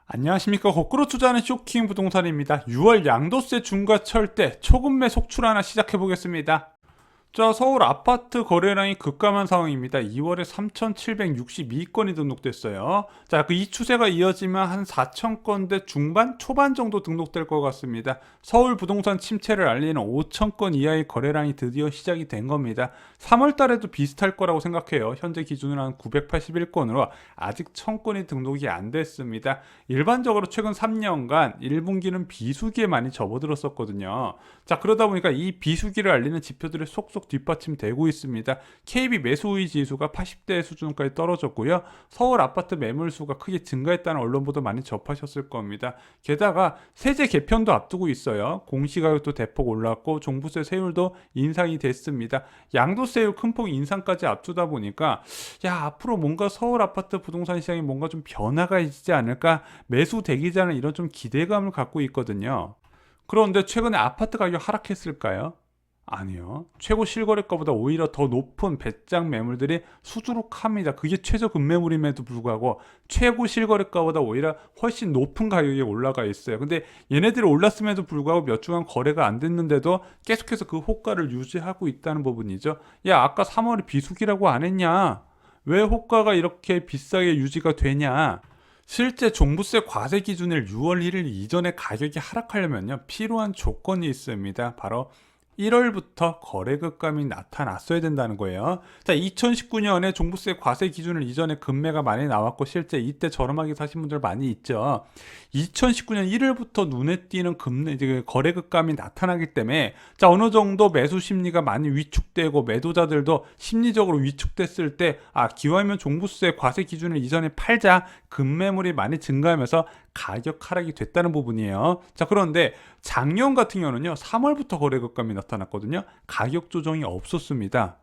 안녕하십니까. 거꾸로 투자하는 쇼킹 부동산입니다. 6월 양도세 중과 철대 초급매 속출 하나 시작해 보겠습니다. 자, 서울 아파트 거래량이 급감한 상황입니다. 2월에 3,762건이 등록됐어요. 자, 이 추세가 이어지면 한 4,000건대 중반, 초반 정도 등록될 것 같습니다. 서울 부동산 침체를 알리는 5,000건 이하의 거래량이 드디어 시작이 된 겁니다. 3월 달에도 비슷할 거라고 생각해요. 현재 기준으로 한 981건으로 아직 1,000건이 등록이 안 됐습니다. 일반적으로 최근 3년간 1분기는 비수기에 많이 접어들었었거든요. 자, 그러다 보니까 이 비수기를 알리는 지표들이 속속 뒷받침되고 있습니다. KB 매수의 지수가 80대 수준까지 떨어졌고요. 서울 아파트 매물 수가 크게 증가했다는 언론 보도 많이 접하셨을 겁니다. 게다가 세제 개편도 앞두고 있어요. 공시가격도 대폭 올랐고 종부세 세율도 인상이 됐습니다. 양도세율 큰폭 인상까지 앞두다 보니까 앞으로 뭔가 서울 아파트 부동산 시장이 뭔가 좀 변화가 있지 않을까, 매수 대기자는 이런 좀 기대감을 갖고 있거든요. 그런데 최근에 아파트 가격 하락했을까요? 아니요. 최고 실거래가보다 오히려 더 높은 배짱 매물들이 수두룩합니다. 그게 최저 급매물임에도 불구하고 최고 실거래가보다 오히려 훨씬 높은 가격에 올라가 있어요. 근데 얘네들이 올랐음에도 불구하고 몇 주간 거래가 안 됐는데도 계속해서 그 호가를 유지하고 있다는 부분이죠. 야, 아까 3월에 비수기라고 안 했냐? 왜 호가가 이렇게 비싸게 유지가 되냐? 실제 종부세 과세 기준일 6월 1일 이전에 가격이 하락하려면요, 필요한 조건이 있습니다. 바로 1월부터 거래 급감이 나타났어야 된다는 거예요. 자, 2019년에 종부세 과세 기준을 이전에 급매가 많이 나왔고 실제 이때 저렴하게 사신 분들 많이 있죠. 2019년 1월부터 눈에 띄는 거래 급감이 나타나기 때문에 자, 어느 정도 매수 심리가 많이 위축되고 매도자들도 심리적으로 위축됐을 때 기왕이면 종부세 과세 기준을 이전에 팔자, 급매물이 많이 증가하면서 가격 하락이 됐다는 부분이에요. 자, 그런데 작년 같은 경우는요, 3월부터 거래 급감이 나타났거든요. 가격 조정이 없었습니다.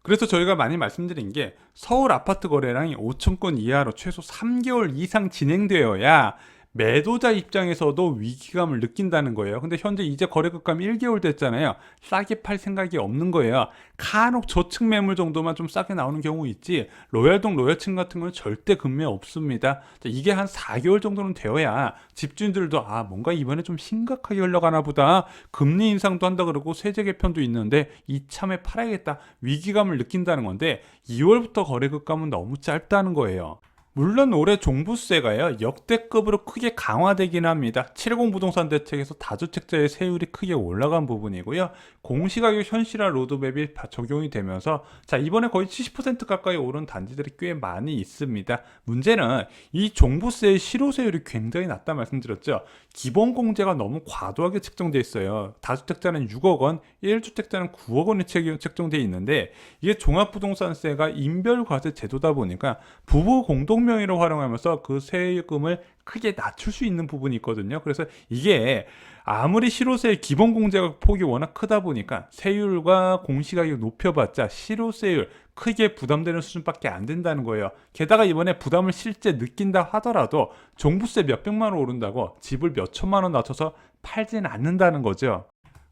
그래서 저희가 많이 말씀드린 게 서울 아파트 거래량이 5천 건 이하로 최소 3개월 이상 진행되어야 매도자 입장에서도 위기감을 느낀다는 거예요. 근데 현재 이제 거래 급감이 1개월 됐잖아요. 싸게 팔 생각이 없는 거예요. 간혹 저층 매물 정도만 좀 싸게 나오는 경우 있지, 로얄동 로얄층 같은 건 절대 급매 없습니다. 이게 한 4개월 정도는 되어야 집주인들도 뭔가 이번에 좀 심각하게 흘러가나 보다, 금리 인상도 한다 그러고 세제 개편도 있는데 이참에 팔아야겠다, 위기감을 느낀다는 건데 2월부터 거래 급감은 너무 짧다는 거예요. 물론 올해 종부세가요, 역대급으로 크게 강화되긴 합니다. 710 부동산 대책에서 다주택자의 세율이 크게 올라간 부분이고요. 공시가격 현실화 로드맵이 적용이 되면서 자, 이번에 거의 70% 가까이 오른 단지들이 꽤 많이 있습니다. 문제는 이 종부세의 실효세율이 굉장히 낮다 말씀드렸죠. 기본공제가 너무 과도하게 책정돼 있어요. 다주택자는 6억 원, 1주택자는 9억 원이 책정돼 있는데 이게 종합부동산세가 인별과세 제도다 보니까 부부 공동명의로 활용하면서 그 세금을 크게 낮출 수 있는 부분이 있거든요. 그래서 이게 아무리 실효세 기본공제가 폭이 워낙 크다 보니까 세율과 공시가격 높여봤자 실효세율 크게 부담되는 수준밖에 안 된다는 거예요. 게다가 이번에 부담을 실제 느낀다 하더라도 종부세 몇백만 원 오른다고 집을 몇천만 원 낮춰서 팔지는 않는다는 거죠.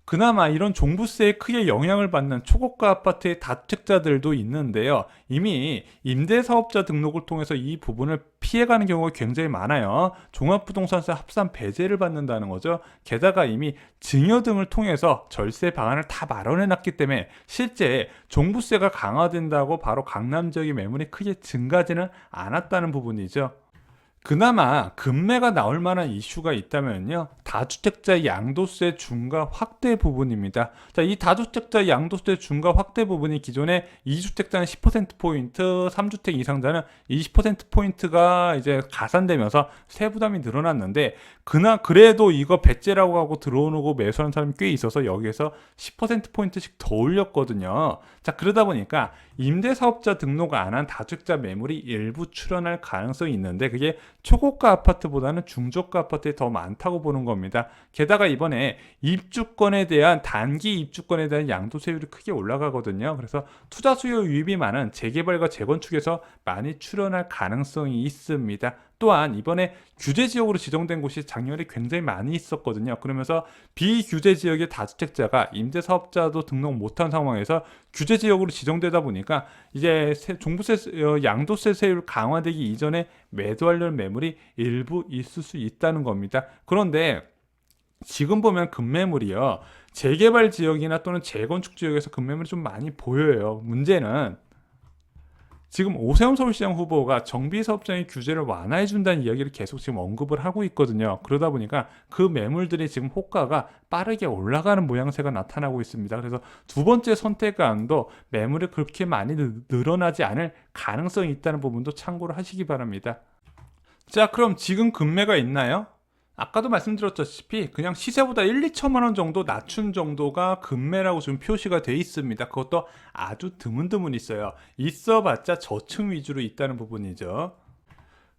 그나마 이런 종부세에 크게 영향을 받는 초고가 아파트의 다주택자들도 있는데요. 이미 임대사업자 등록을 통해서 이 부분을 피해가는 경우가 굉장히 많아요. 종합부동산세 합산 배제를 받는다는 거죠. 게다가 이미 증여 등을 통해서 절세 방안을 다 마련해놨기 때문에 실제 종부세가 강화된다고 바로 강남 지역의 매물이 크게 증가하지는 않았다는 부분이죠. 그나마 급매가 나올 만한 이슈가 있다면요, 다주택자 양도세 중과 확대 부분입니다. 자, 이 다주택자 양도세 중과 확대 부분이 기존에 2주택자는 10%포인트, 3주택 이상자는 20%포인트가 이제 가산되면서 세부담이 늘어났는데, 그래도 이거 배째라고 하고 들어오고 매수하는 사람이 꽤 있어서 여기에서 10%포인트씩 더 올렸거든요. 자, 그러다 보니까 임대사업자 등록 안 한 다주택자 매물이 일부 출현할 가능성이 있는데 그게 초고가 아파트보다는 중저가 아파트에 더 많다고 보는 겁니다. 게다가 이번에 입주권에 대한 단기 입주권에 대한 양도세율이 크게 올라가거든요. 그래서 투자 수요 유입이 많은 재개발과 재건축에서 많이 출현할 가능성이 있습니다. 또한 이번에 규제 지역으로 지정된 곳이 작년에 굉장히 많이 있었거든요. 그러면서 비규제 지역의 다주택자가 임대사업자도 등록 못한 상황에서 규제 지역으로 지정되다 보니까 이제 종부세 양도세 세율 강화되기 이전에 매도하려는 매물이 일부 있을 수 있다는 겁니다. 그런데 지금 보면 급매물이요, 재개발 지역이나 또는 재건축 지역에서 급매물이 좀 많이 보여요. 문제는 지금 오세훈 서울시장 후보가 정비사업장의 규제를 완화해준다는 이야기를 계속 지금 언급을 하고 있거든요. 그러다 보니까 그 매물들이 지금 호가가 빠르게 올라가는 모양새가 나타나고 있습니다. 그래서 두 번째 선택안도 매물이 그렇게 많이 늘어나지 않을 가능성이 있다는 부분도 참고를 하시기 바랍니다. 자, 그럼 지금 급매가 있나요? 아까도 말씀드렸다시피 그냥 시세보다 1, 2천만 원 정도 낮춘 정도가 급매라고 좀 표시가 돼 있습니다. 그것도 아주 드문드문 있어요. 있어봤자 저층 위주로 있다는 부분이죠.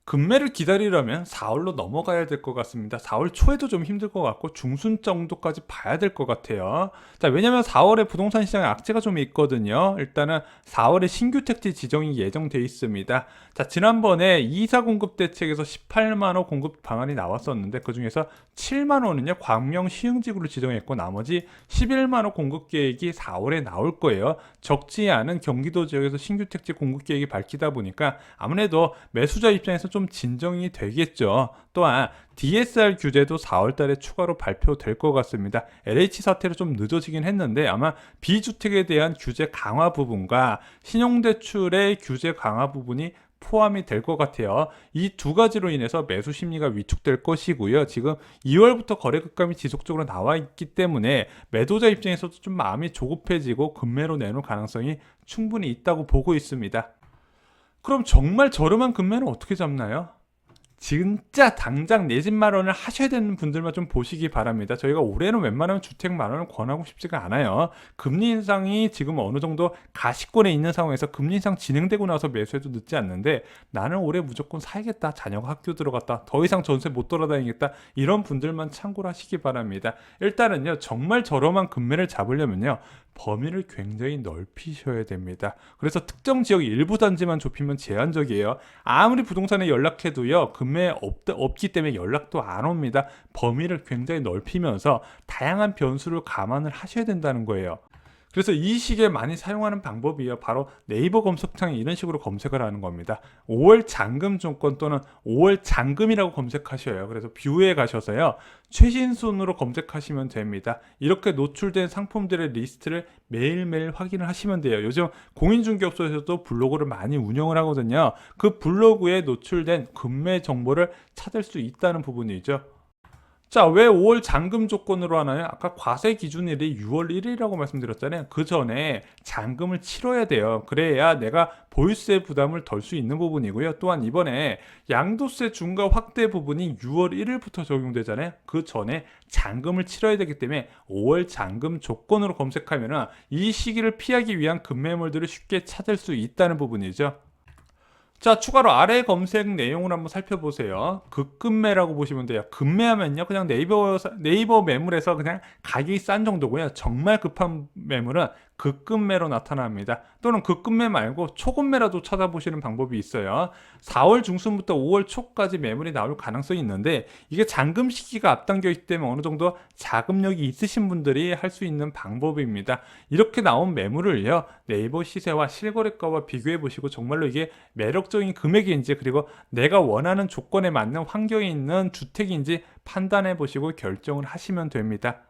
급매를 기다리려면 4월로 넘어가야 될 것 같습니다. 4월 초에도 좀 힘들 것 같고 중순 정도까지 봐야 될 것 같아요. 자, 왜냐면 4월에 부동산 시장에 악재가 좀 있거든요. 일단은 4월에 신규 택지 지정이 예정돼 있습니다. 자, 지난번에 이사 공급 대책에서 18만 호 공급 방안이 나왔었는데 그 중에서 7만 호는요 광명 시흥지구를 지정했고 나머지 11만 호 공급 계획이 4월에 나올 거예요. 적지 않은 경기도 지역에서 신규 택지 공급 계획이 밝히다 보니까 아무래도 매수자 입장에서 좀 진정이 되겠죠. 또한 DSR 규제도 4월 달에 추가로 발표될 것 같습니다. LH 사태로 좀 늦어지긴 했는데 아마 비주택에 대한 규제 강화 부분과 신용대출의 규제 강화 부분이 포함이 될 것 같아요. 이 두 가지로 인해서 매수 심리가 위축될 것이고요. 지금 2월부터 거래 급감이 지속적으로 나와 있기 때문에 매도자 입장에서도 좀 마음이 조급해지고 급매로 내놓을 가능성이 충분히 있다고 보고 있습니다. 그럼 정말 저렴한 급매는 어떻게 잡나요? 진짜 당장 내 집 마련을 하셔야 되는 분들만 좀 보시기 바랍니다. 저희가 올해는 웬만하면 주택 마련을 권하고 싶지가 않아요. 금리 인상이 지금 어느 정도 가시권에 있는 상황에서 금리 인상 진행되고 나서 매수해도 늦지 않는데 나는 올해 무조건 사야겠다, 자녀가 학교 들어갔다, 더 이상 전세 못 돌아다니겠다, 이런 분들만 참고를 하시기 바랍니다. 일단은요, 정말 저렴한 급매를 잡으려면요 범위를 굉장히 넓히셔야 됩니다. 그래서 특정 지역 일부 단지만 좁히면 제한적이에요. 아무리 부동산에 연락해도요 급매 없기 때문에 연락도 안 옵니다. 범위를 굉장히 넓히면서 다양한 변수를 감안을 하셔야 된다는 거예요. 그래서 이 시기에 많이 사용하는 방법이요, 바로 네이버 검색창에 이런 식으로 검색을 하는 겁니다. 5월 잔금 조건 또는 5월 잔금이라고 검색하셔요. 그래서 뷰에 가셔서요 최신 순으로 검색하시면 됩니다. 이렇게 노출된 상품들의 리스트를 매일매일 확인을 하시면 돼요. 요즘 공인중개업소에서도 블로그를 많이 운영을 하거든요. 그 블로그에 노출된 급매 정보를 찾을 수 있다는 부분이죠. 자, 왜 5월 잔금 조건으로 하나요? 아까 과세 기준일이 6월 1일이라고 말씀드렸잖아요. 그 전에 잔금을 치러야 돼요. 그래야 내가 보유세 부담을 덜 수 있는 부분이고요. 또한 이번에 양도세 중과 확대 부분이 6월 1일부터 적용되잖아요. 그 전에 잔금을 치러야 되기 때문에 5월 잔금 조건으로 검색하면 이 시기를 피하기 위한 급매물들을 쉽게 찾을 수 있다는 부분이죠. 자, 추가로 아래 검색 내용을 한번 살펴보세요. 급급매라고 보시면 돼요. 급매하면요 그냥 네이버 매물에서 그냥 가격이 싼 정도고요. 정말 급한 매물은 급급매로 나타납니다. 또는 급급매 말고 초급매라도 찾아보시는 방법이 있어요. 4월 중순부터 5월 초까지 매물이 나올 가능성이 있는데 이게 잔금 시기가 앞당겨 있기 때문에 어느 정도 자금력이 있으신 분들이 할 수 있는 방법입니다. 이렇게 나온 매물을요 네이버 시세와 실거래가와 비교해 보시고 정말로 이게 매력적인 금액인지 그리고 내가 원하는 조건에 맞는 환경에 있는 주택인지 판단해 보시고 결정을 하시면 됩니다.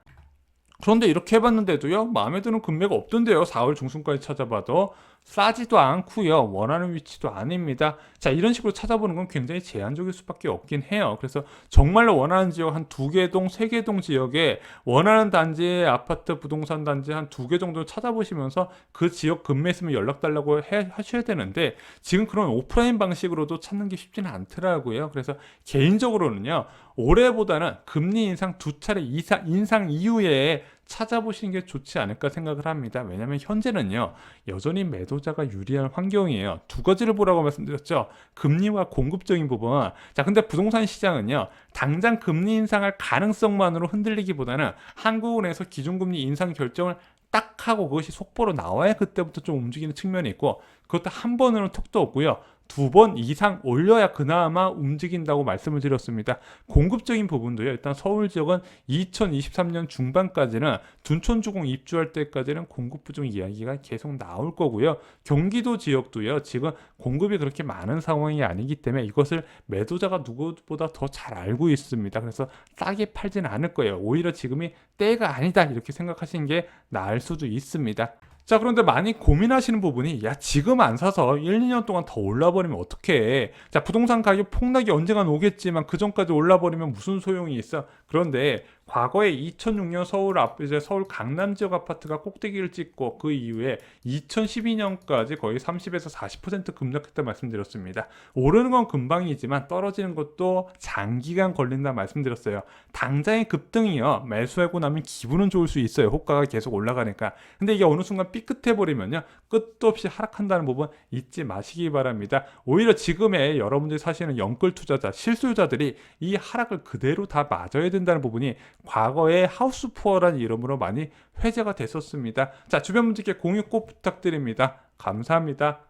그런데 이렇게 해봤는데도요 마음에 드는 금매가 없던데요. 4월 중순까지 찾아봐도 싸지도 않고요 원하는 위치도 아닙니다. 자, 이런 식으로 찾아보는 건 굉장히 제한적일 수밖에 없긴 해요. 그래서 정말로 원하는 지역 한 2개 동, 3개 동 지역에 원하는 단지의 아파트 부동산 단지 한 2개 정도 찾아보시면서 그 지역 급매 있으면 연락 달라고 하셔야 되는데 지금 그런 오프라인 방식으로도 찾는 게 쉽지는 않더라고요. 그래서 개인적으로는요 올해보다는 금리 인상 2차례 인상 이후에 찾아보시는 게 좋지 않을까 생각을 합니다. 왜냐하면 현재는요 여전히 매도자가 유리한 환경이에요. 두 가지를 보라고 말씀드렸죠. 금리와 공급적인 부분. 자, 근데 부동산 시장은요 당장 금리 인상할 가능성만으로 흔들리기보다는 한국은행에서 기준금리 인상 결정을 딱 하고 그것이 속보로 나와야 그때부터 좀 움직이는 측면이 있고 그것도 한 번으로는 턱도 없고요. 두 번 이상 올려야 그나마 움직인다고 말씀을 드렸습니다. 공급적인 부분도요. 일단 서울 지역은 2023년 중반까지는 둔촌주공 입주할 때까지는 공급 부족 이야기가 계속 나올 거고요. 경기도 지역도요. 지금 공급이 그렇게 많은 상황이 아니기 때문에 이것을 매도자가 누구보다 더 잘 알고 있습니다. 그래서 싸게 팔지는 않을 거예요. 오히려 지금이 때가 아니다 이렇게 생각하시는 게 나을 수도 있습니다. 자, 그런데 많이 고민하시는 부분이 야 지금 안 사서 1, 2년 동안 더 올라버리면 어떡해. 자, 부동산 가격 폭락이 언젠간 오겠지만 그 전까지 올라버리면 무슨 소용이 있어. 그런데 과거에 2006년 서울 강남 지역 아파트가 꼭대기를 찍고 그 이후에 2012년까지 거의 30에서 40% 급락했다 말씀드렸습니다. 오르는 건 금방이지만 떨어지는 것도 장기간 걸린다 말씀드렸어요. 당장의 급등이요. 매수하고 나면 기분은 좋을 수 있어요. 호가가 계속 올라가니까. 근데 이게 어느 순간 삐끗해버리면요. 끝도 없이 하락한다는 부분 잊지 마시기 바랍니다. 오히려 지금의 여러분들이 사시는 영끌 투자자, 실수요자들이 이 하락을 그대로 다 맞아야 된다는 부분이 과거에 하우스푸어라는 이름으로 많이 회자가 됐었습니다. 자, 주변 분들께 공유 꼭 부탁드립니다. 감사합니다.